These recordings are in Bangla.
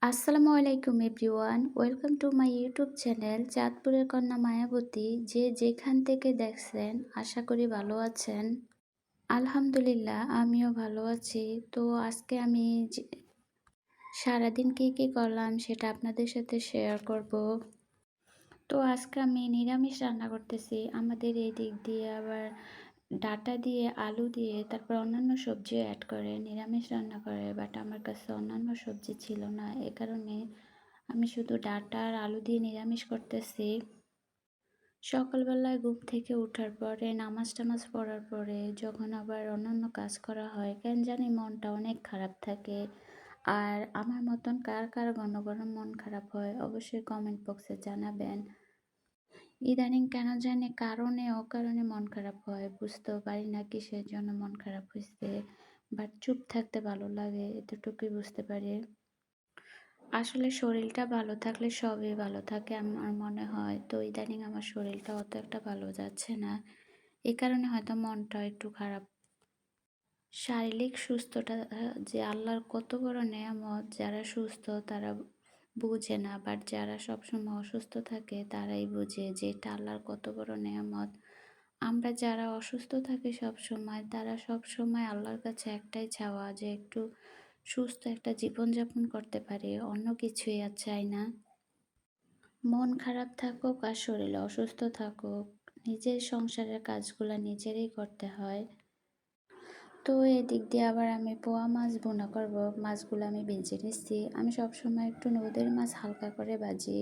আসসালামু আলাইকুম everyone, welcome to my YouTube channel চাঁদপুরের কন্যা মায়াবতী। যে যেখান থেকে দেখছেন আশা করি ভালো আছেন। আলহামদুলিল্লাহ আমিও ভালো আছি। তো আজকে আমি সারাদিন কি করলাম সেটা আপনাদের সাথে শেয়ার করব। তো আজকে আমি নিরামিষ রান্না করতেছি। আমাদের এই দিক দিয়ে আবার ডাঁটা দিয়ে, আলু দিয়ে, তারপর অন্যান্য সবজিও অ্যাড করে নিরামিষ রান্না করে। বাট আমার কাছে অন্যান্য সবজি ছিল না, এ কারণে আমি শুধু ডাঁটা আর আলু দিয়ে নিরামিষ করতেছি। সকালবেলায় ঘুম থেকে ওঠার পরে নামাজ-টামাজ পড়ার পরে যখন আবার অন্যান্য কাজ করা হয়, কেন জানি মনটা অনেক খারাপ থাকে। আর আমার মতন কার কার ঘন ঘন মন খারাপ হয় অবশ্যই কমেন্ট বক্সে জানাবেন। ইদানিং কেন জানি কারণে অকারণে মন খারাপ হয়, বুঝতেও পারি না কিসের জন্য মন খারাপ হয়েছে। বাট চুপ থাকতে ভালো লাগে, এতটুকুই বুঝতে পারি। আসলে শরীরটা ভালো থাকলে সবই ভালো থাকে আমার মনে হয়। তো ইদানিং আমার শরীরটা অত একটা ভালো যাচ্ছে না, এই কারণে হয়তো মনটা একটু খারাপ। শারীরিক সুস্থতা যে আল্লাহর কত বড় নেয়ামত, যারা সুস্থ তারা বুঝে না, বাট যারা সবসময় অসুস্থ থাকে তারাই বুঝে যে এটা আল্লাহর কত বড় নেয়ামত। আমরা যারা অসুস্থ থাকি সবসময়, তারা সবসময় আল্লাহর কাছে একটাই চাওয়া যে একটু সুস্থ একটা জীবনযাপন করতে পারি, অন্য কিছুই আর চাই না। মন খারাপ থাকুক আর শরীর অসুস্থ থাকুক, নিজের সংসারের কাজগুলো নিজেরই করতে হয়। তো এদিক দিয়ে আবার আমি পোয়া মাছ ভুনা করব। মাছগুলো আমি ভেজে নিচ্ছি। আমি সবসময় একটু নদীর মাছ হালকা করে ভাজি।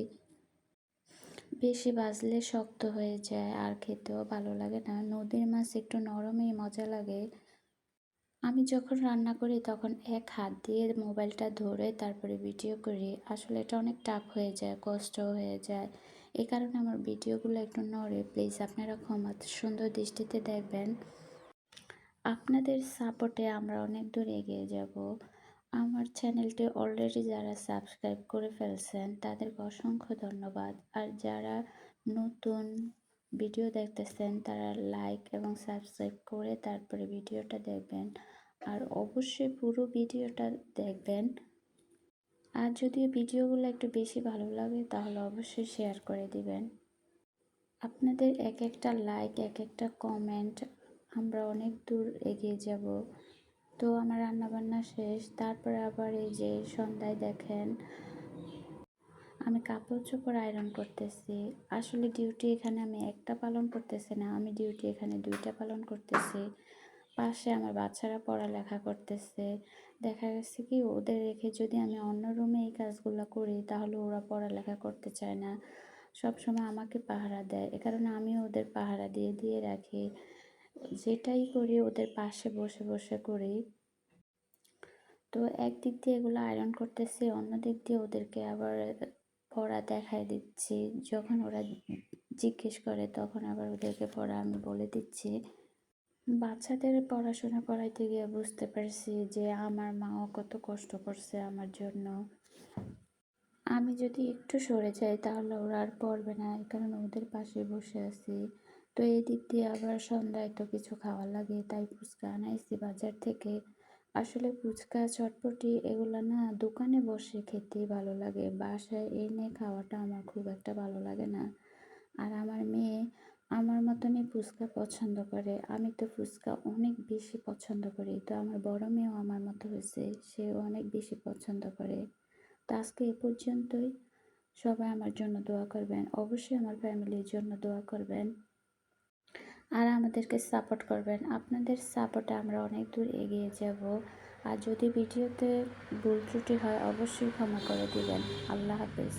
বেশি ভাজলে শক্ত হয়ে যায় আর খেতেও ভালো লাগে না। নদীর মাছ একটু নরমই মজা লাগে। আমি যখন রান্না করি তখন এক হাত দিয়ে মোবাইলটা ধরে তারপরে ভিডিও করি। আসলে এটা অনেক টাফ হয়ে যায়, কষ্টও হয়ে যায়। এই কারণে আমার ভিডিওগুলো একটু নড়ে। প্লিজ আপনারা ক্ষমা সুন্দর দৃষ্টিতে দেখবেন। আপনাদের সাপোর্টে আমরা অনেক দূর এগিয়ে যাব। আমার চ্যানেলটি অলরেডি যারা সাবস্ক্রাইব করে ফেলছেন তাদেরকে অসংখ্য ধন্যবাদ। আর যারা নতুন ভিডিও দেখতেছেন তারা লাইক এবং সাবস্ক্রাইব করে তারপরে ভিডিওটা দেখবেন। আর অবশ্যই পুরো ভিডিওটা দেখবেন। আর যদি ভিডিওগুলো একটু বেশি ভালো লাগে তাহলে অবশ্যই শেয়ার করে দিবেন। আপনাদের এক একটা লাইক, এক একটা কমেন্ট, আমরা অনেক দূর এগিয়ে যাব। তো আমার রান্নাবান্না শেষ, তারপরে আবার এই যে সন্ধ্যায় দেখেন আমি কাপড় চোপড় আয়রন করতেছি। আসলে ডিউটি এখানে আমি একটা পালন করতেছি না, আমি ডিউটি এখানে দুইটা পালন করতেছি। পাশে আমার বাচ্চারা পড়ালেখা করতেছে। দেখা গেছে কি ওদের রেখে যদি আমি অন্য রুমে এই কাজগুলো করি তাহলে ওরা পড়ালেখা করতে চায় না, সবসময় আমাকে পাহারা দেয়। এ কারণে আমিও ওদের পাহারা দিয়ে দিয়ে রাখি। যেটাই করি ওদের পাশে বসে বসে করি। তো একদিক দিয়ে এগুলো আয়রন করতেছি, অন্য দিক দিয়ে ওদেরকে আবার পড়া দেখায় দিচ্ছি। যখন ওরা জিজ্ঞেস করে তখন আবার ওদেরকে পড়া আমি বলে দিচ্ছি। বাচ্চাদের পড়াশোনা করাইতে গিয়ে বুঝতে পারছি যে আমার মাও কত কষ্ট করছে আমার জন্য। আমি যদি একটু সরে যাই তাহলে ওরা আর পড়বে না, এই কারণে ওদের পাশে বসে আছি। তো এই দিক দিয়ে আবার সন্ধ্যায় তো কিছু খাওয়া লাগে, তাই ফুচকা আনাইছি বাজার থেকে। আসলে ফুচকা চটপটি এগুলো না দোকানে বসে খেতেই ভালো লাগে, বাসায় এনে খাওয়াটা আমার খুব একটা ভালো লাগে না। আর আমার মেয়ে আমার মতনই ফুচকা পছন্দ করে। আমি তো ফুচকা অনেক বেশি পছন্দ করি। তো আমার বড় মেয়েও আমার মতো হয়েছে, সেও অনেক বেশি পছন্দ করে। তো আজকে এ পর্যন্তই। সবাই আমার জন্য দোয়া করবেন, অবশ্যই আমার ফ্যামিলির জন্য দোয়া করবেন আর আমাদেরকে সাপোর্ট করবেন। আপনাদের সাপোর্টে আমরা অনেক দূর এগিয়ে যাব। আর যদি ভিডিওতে ভুল ত্রুটি হয় অবশ্যই ক্ষমা করে দিবেন। আল্লাহ হাফেজ।